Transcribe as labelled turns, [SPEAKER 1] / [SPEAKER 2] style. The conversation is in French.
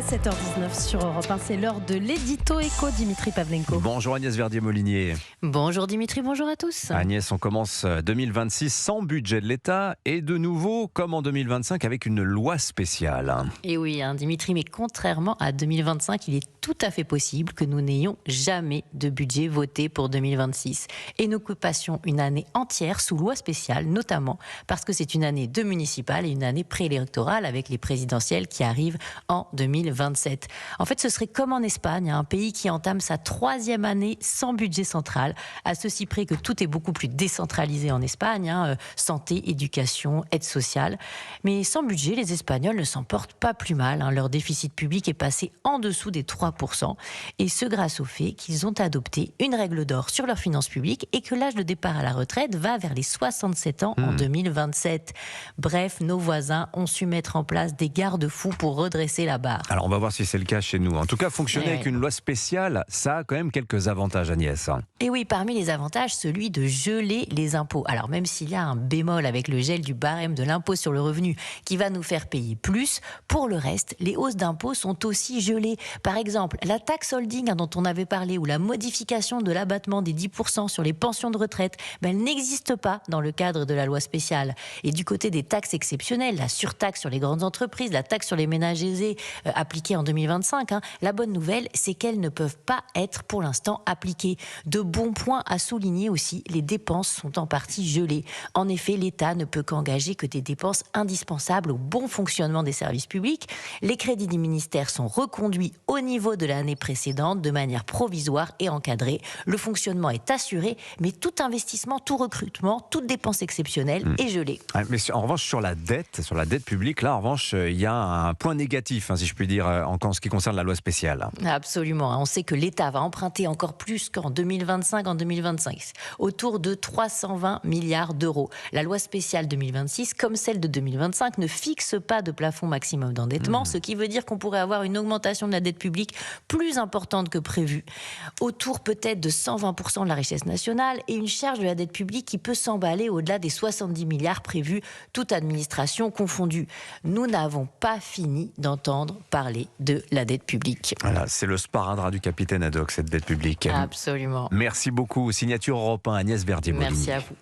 [SPEAKER 1] 7h19 sur Europe 1, c'est l'heure de l'édito éco, Dimitri Pavlenko.
[SPEAKER 2] Bonjour Agnès Verdier-Molinier.
[SPEAKER 1] Bonjour Dimitri, bonjour à tous.
[SPEAKER 2] Agnès, on commence 2026 sans budget de l'État et de nouveau, comme en 2025, avec une loi spéciale.
[SPEAKER 1] Et oui, Dimitri, mais contrairement à 2025, il est tout à fait possible que nous n'ayons jamais de budget voté pour 2026. Et nous passions une année entière sous loi spéciale, notamment parce que c'est une année de municipales et une année préélectorale avec les présidentielles qui arrivent en 2027. En fait, ce serait comme en Espagne, un pays qui entame sa 3e année sans budget central, à ceci près que tout est beaucoup plus décentralisé en Espagne, santé, éducation, aide sociale. Mais sans budget, les Espagnols ne s'en portent pas plus mal. Leur déficit public est passé en dessous des 3%, et ce grâce au fait qu'ils ont adopté une règle d'or sur leurs finances publiques et que l'âge de départ à la retraite va vers les 67 ans en 2027. Bref, nos voisins ont su mettre en place des garde-fous pour redresser la barre.
[SPEAKER 2] Alors on va voir si c'est le cas chez nous. En tout cas, fonctionner avec une loi spéciale, ça a quand même quelques avantages, Agnès.
[SPEAKER 1] Et oui, parmi les avantages, celui de geler les impôts. Alors même s'il y a un bémol avec le gel du barème de l'impôt sur le revenu qui va nous faire payer plus, pour le reste, les hausses d'impôts sont aussi gelées. Par exemple, la taxe holding dont on avait parlé ou la modification de l'abattement des 10% sur les pensions de retraite, elle n'existe pas dans le cadre de la loi spéciale. Et du côté des taxes exceptionnelles, la surtaxe sur les grandes entreprises, la taxe sur les ménages aisés appliquée en 2025, la bonne nouvelle, c'est qu'elles ne peuvent pas être pour l'instant appliquées. De bons points à souligner aussi, les dépenses sont en partie gelées. En effet, l'État ne peut qu'engager que des dépenses indispensables au bon fonctionnement des services publics. Les crédits du ministère sont reconduits au niveau de l'année précédente de manière provisoire et encadrée. Le fonctionnement est assuré, mais tout investissement, tout recrutement, toute dépense exceptionnelle est gelée.
[SPEAKER 2] Mais en revanche, sur la dette publique, là, en revanche, il y a un point négatif, si je puis dire, en ce qui concerne la loi spéciale.
[SPEAKER 1] Absolument. On sait que l'État va emprunter encore plus qu'en 2025, en 2025, autour de 320 milliards d'euros. La loi spéciale 2026, comme celle de 2025, ne fixe pas de plafond maximum d'endettement, ce qui veut dire qu'on pourrait avoir une augmentation de la dette publique plus importante que prévu, autour peut-être de 120% de la richesse nationale, et une charge de la dette publique qui peut s'emballer au-delà des 70 milliards prévus, toute administration confondue. Nous n'avons pas fini d'entendre parler de la dette publique.
[SPEAKER 2] Voilà, c'est le sparadrap du capitaine Haddock, cette dette publique.
[SPEAKER 1] Absolument.
[SPEAKER 2] Merci beaucoup. Signature Europe 1, Agnès Verdier-Molinier.
[SPEAKER 1] Merci à vous.